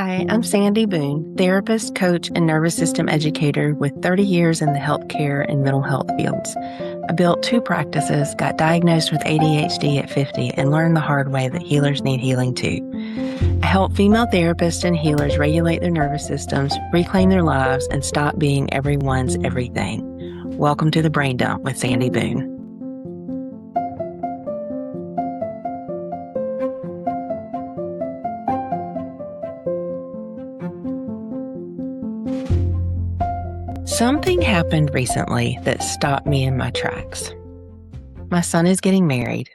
Hi, I'm Sandy Boone, therapist, coach, and nervous system educator with 30 years in the healthcare and mental health fields. I built 2 practices, got diagnosed with ADHD at 50, and learned the hard way that healers need healing too. I help female therapists and healers regulate their nervous systems, reclaim their lives, and stop being everyone's everything. Welcome to the Brain Dump with Sandy Boone. Something happened recently that stopped me in my tracks. My son is getting married.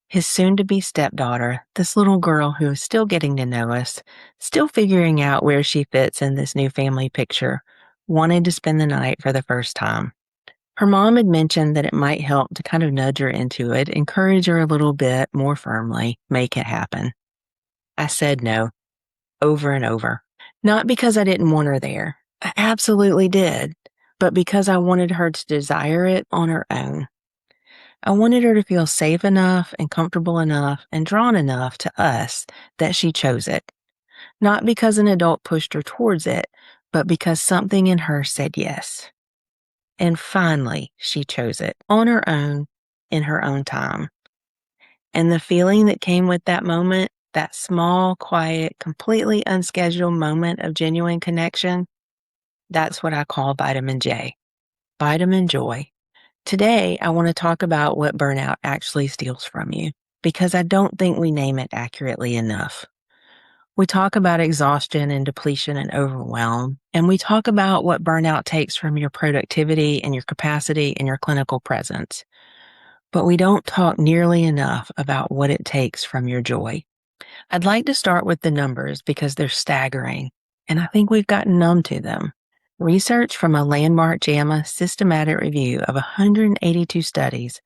His soon-to-be stepdaughter, this little girl who is still getting to know us, still figuring out where she fits in this new family picture, wanted to spend the night for the first time. Her mom had mentioned that it might help to kind of nudge her into it, encourage her a little bit more firmly, make it happen. I said no, over and over. Not because I didn't want her there. I absolutely did, but because I wanted her to desire it on her own. I wanted her to feel safe enough and comfortable enough and drawn enough to us that she chose it. Not because an adult pushed her towards it, but because something in her said yes. And finally, she chose it on her own, in her own time. And the feeling that came with that moment, that small, quiet, completely unscheduled moment of genuine connection, that's what I call vitamin J, vitamin joy. Today, I want to talk about what burnout actually steals from you, because I don't think we name it accurately enough. We talk about exhaustion and depletion and overwhelm, and we talk about what burnout takes from your productivity and your capacity and your clinical presence. But we don't talk nearly enough about what it takes from your joy. I'd like to start with the numbers because they're staggering, and I think we've gotten numb to them. Research from a landmark JAMA systematic review of 182 studies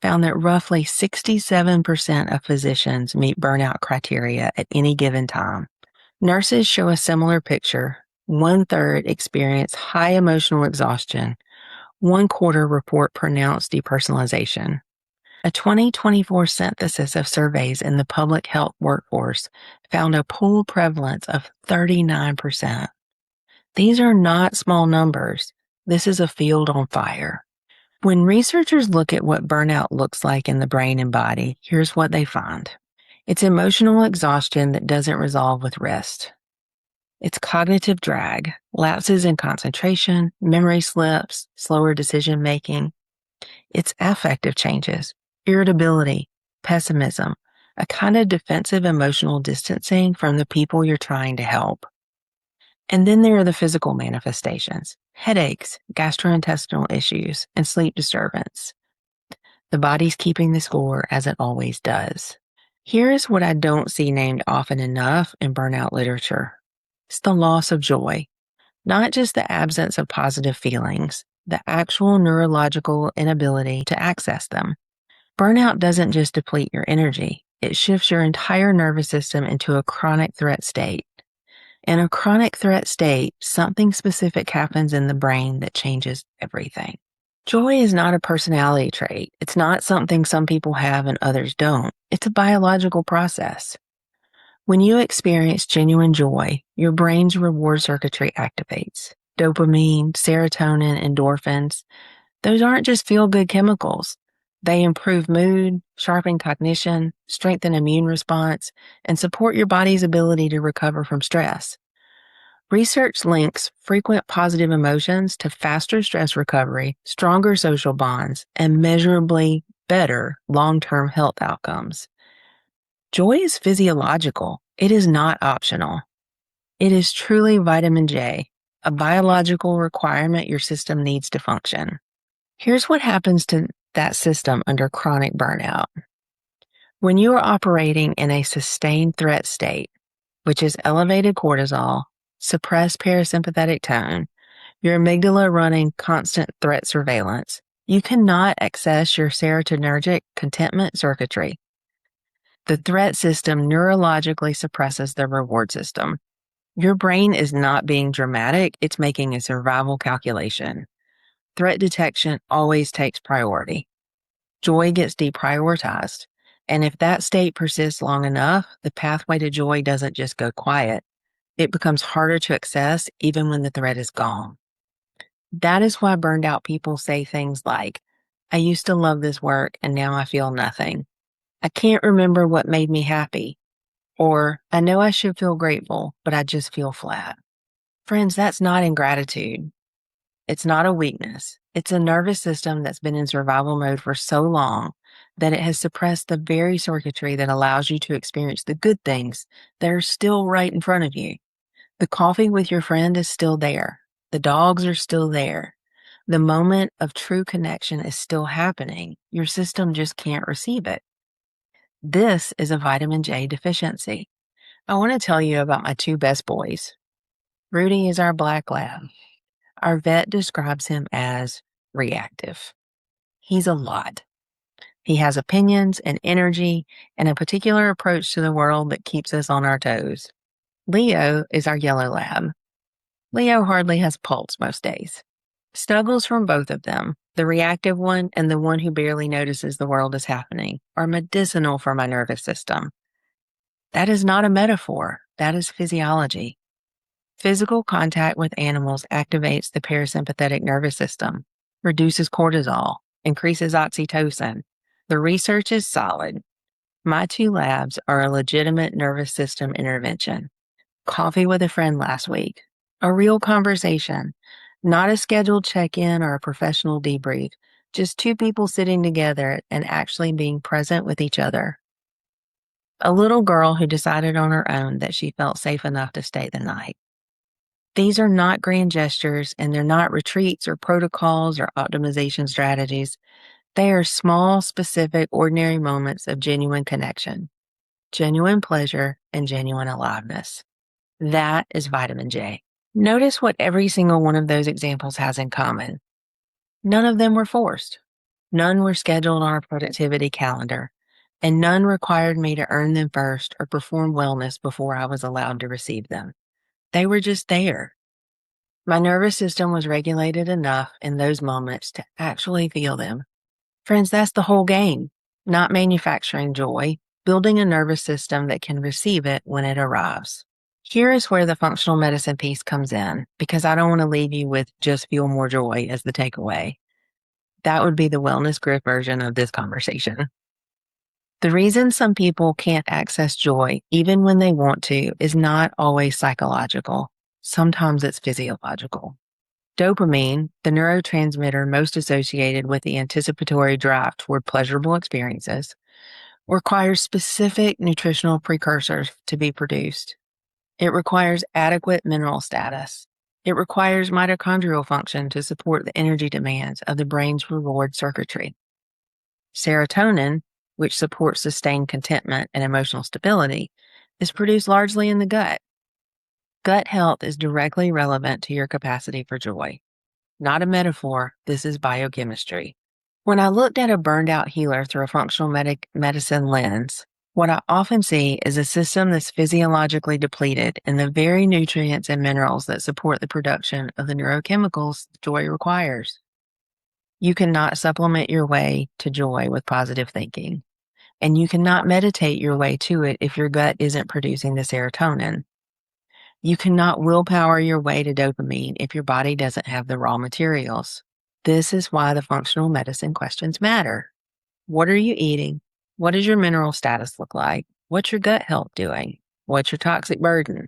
found that roughly 67% of physicians meet burnout criteria at any given time. Nurses show a similar picture. 1/3 experience high emotional exhaustion. 1/4 report pronounced depersonalization. A 2024 synthesis of surveys in the public health workforce found a pool prevalence of 39%. These are not small numbers. This is a field on fire. When researchers look at what burnout looks like in the brain and body, here's what they find. It's emotional exhaustion that doesn't resolve with rest. It's cognitive drag, lapses in concentration, memory slips, slower decision-making. It's affective changes, irritability, pessimism, a kind of defensive emotional distancing from the people you're trying to help. And then there are the physical manifestations, headaches, gastrointestinal issues, and sleep disturbance. The body's keeping the score as it always does. Here's what I don't see named often enough in burnout literature. It's the loss of joy, not just the absence of positive feelings, the actual neurological inability to access them. Burnout doesn't just deplete your energy, it shifts your entire nervous system into a chronic threat state. In a chronic threat state, something specific happens in the brain that changes everything. Joy is not a personality trait. It's not something some people have and others don't. It's a biological process. When you experience genuine joy, your brain's reward circuitry activates. Dopamine, serotonin, endorphins, those aren't just feel-good chemicals. They improve mood, sharpen cognition, strengthen immune response, and support your body's ability to recover from stress. Research links frequent positive emotions to faster stress recovery, stronger social bonds, and measurably better long-term health outcomes. Joy is physiological. It is not optional. It is truly vitamin J, a biological requirement your system needs to function. Here's what happens to that system under chronic burnout. When you are operating in a sustained threat state, which is elevated cortisol, suppressed parasympathetic tone, your amygdala running constant threat surveillance, you cannot access your serotonergic contentment circuitry. The threat system neurologically suppresses the reward system. Your brain is not being dramatic, it's making a survival calculation. Threat detection always takes priority. Joy gets deprioritized. And if that state persists long enough, the pathway to joy doesn't just go quiet. It becomes harder to access even when the threat is gone. That is why burned out people say things like, I used to love this work and now I feel nothing. I can't remember what made me happy. Or, I know I should feel grateful, but I just feel flat. Friends, that's not ingratitude. It's not a weakness. It's a nervous system that's been in survival mode for so long that it has suppressed the very circuitry that allows you to experience the good things that are still right in front of you. The coffee with your friend is still there. The dogs are still there. The moment of true connection is still happening. Your system just can't receive it. This is a vitamin J deficiency. I want to tell you about my two best boys. Rudy is our black lab. Our vet describes him as reactive. He's a lot. He has opinions and energy and a particular approach to the world that keeps us on our toes. Leo is our yellow lab. Leo hardly has pulse most days. Snuggles from both of them, the reactive one and the one who barely notices the world is happening, are medicinal for my nervous system. That is not a metaphor. That is physiology. Physical contact with animals activates the parasympathetic nervous system, reduces cortisol, increases oxytocin. The research is solid. My two labs are a legitimate nervous system intervention. Coffee with a friend last week, a real conversation, not a scheduled check-in or a professional debrief, just two people sitting together and actually being present with each other. A little girl who decided on her own that she felt safe enough to stay the night. These are not grand gestures, and they're not retreats or protocols or optimization strategies. They are small, specific, ordinary moments of genuine connection, genuine pleasure, and genuine aliveness. That is vitamin J. Notice what every single one of those examples has in common. None of them were forced. None were scheduled on a productivity calendar, and none required me to earn them first or perform wellness before I was allowed to receive them. They were just there. My nervous system was regulated enough in those moments to actually feel them. Friends, that's the whole game. Not manufacturing joy, building a nervous system that can receive it when it arrives. Here is where the functional medicine piece comes in, because I don't want to leave you with just feel more joy as the takeaway. That would be the wellness grip version of this conversation. The reason some people can't access joy, even when they want to, is not always psychological. Sometimes it's physiological. Dopamine, the neurotransmitter most associated with the anticipatory drive toward pleasurable experiences, requires specific nutritional precursors to be produced. It requires adequate mineral status. It requires mitochondrial function to support the energy demands of the brain's reward circuitry. Serotonin, which supports sustained contentment and emotional stability, is produced largely in the gut. Gut health is directly relevant to your capacity for joy. Not a metaphor, this is biochemistry. When I looked at a burned out healer through a functional medicine lens, what I often see is a system that's physiologically depleted in the very nutrients and minerals that support the production of the neurochemicals joy requires. You cannot supplement your way to joy with positive thinking, and you cannot meditate your way to it if your gut isn't producing the serotonin. You cannot willpower your way to dopamine if your body doesn't have the raw materials. This is why the functional medicine questions matter. What are you eating? What does your mineral status look like? What's your gut health doing? What's your toxic burden?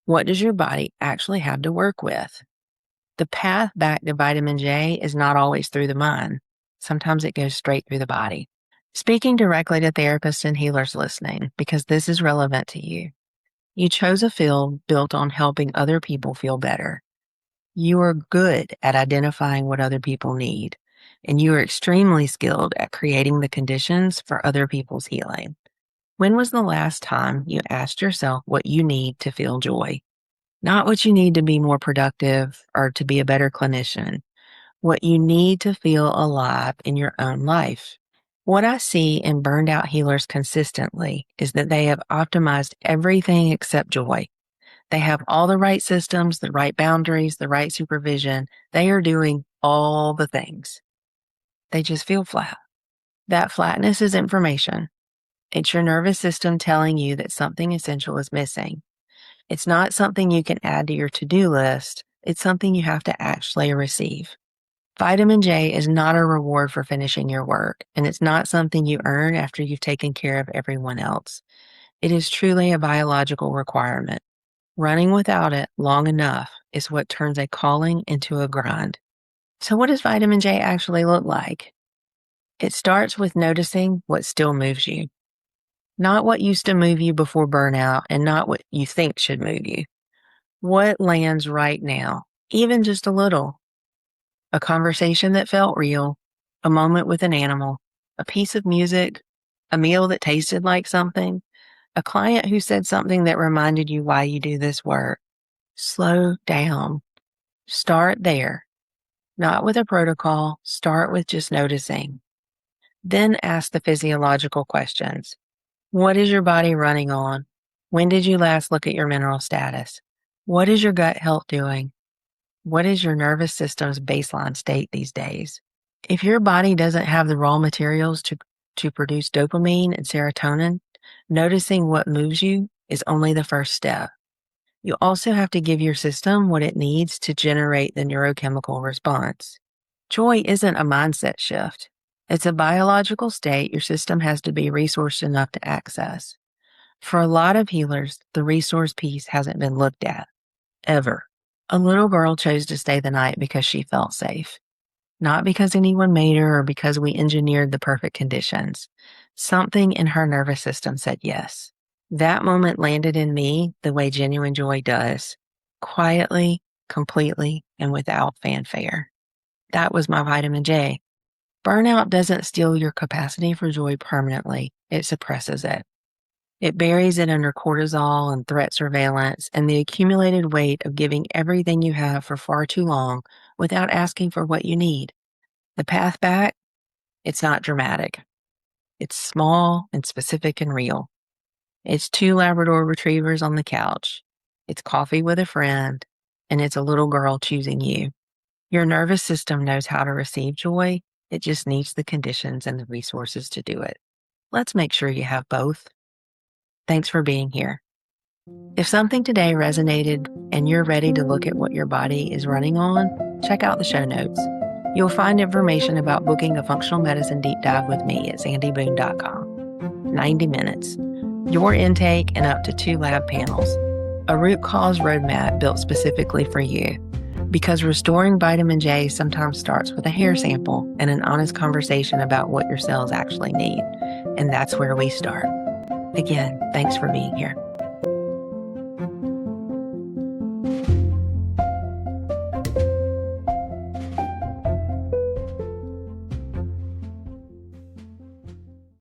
What does your body actually have to work with? The path back to vitamin J is not always through the mind. Sometimes it goes straight through the body. Speaking directly to therapists and healers listening, because this is relevant to you. You chose a field built on helping other people feel better. You are good at identifying what other people need, and you are extremely skilled at creating the conditions for other people's healing. When was the last time you asked yourself what you need to feel joy? Not what you need to be more productive or to be a better clinician, what you need to feel alive in your own life. What I see in burned out healers consistently is that they have optimized everything except joy. They have all the right systems, the right boundaries, the right supervision. They are doing all the things. They just feel flat. That flatness is information. It's your nervous system telling you that something essential is missing. It's not something you can add to your to-do list. It's something you have to actually receive. Vitamin J is not a reward for finishing your work, and it's not something you earn after you've taken care of everyone else. It is truly a biological requirement. Running without it long enough is what turns a calling into a grind. So what does vitamin J actually look like? It starts with noticing what still moves you. Not what used to move you before burnout and not what you think should move you. What lands right now, even just a little? A conversation that felt real, a moment with an animal, a piece of music, a meal that tasted like something, a client who said something that reminded you why you do this work. Slow down. Start there. Not with a protocol, start with just noticing. Then ask the physiological questions. What is your body running on? When did you last look at your mineral status? What is your gut health doing? What is your nervous system's baseline state these days? If your body doesn't have the raw materials to produce dopamine and serotonin, noticing what moves you is only the first step. You also have to give your system what it needs to generate the neurochemical response. Joy isn't a mindset shift. It's a biological state your system has to be resourced enough to access. For a lot of healers, the resource piece hasn't been looked at, ever. A little girl chose to stay the night because she felt safe. Not because anyone made her or because we engineered the perfect conditions. Something in her nervous system said yes. That moment landed in me the way genuine joy does. Quietly, completely, and without fanfare. That was my vitamin J. Burnout doesn't steal your capacity for joy permanently. It suppresses it. It buries it under cortisol and threat surveillance and the accumulated weight of giving everything you have for far too long without asking for what you need. The path back, it's not dramatic. It's small and specific and real. It's 2 Labrador retrievers on the couch. It's coffee with a friend, and it's a little girl choosing you. Your nervous system knows how to receive joy. It just needs the conditions and the resources to do it. Let's make sure you have both. Thanks for being here. If something today resonated and you're ready to look at what your body is running on, check out the show notes. You'll find information about booking a functional medicine deep dive with me at sandyboone.com. 90 minutes. Your intake and up to 2 lab panels. A root cause roadmap built specifically for you. Because restoring vitamin J sometimes starts with a hair sample and an honest conversation about what your cells actually need. And that's where we start. Again, thanks for being here.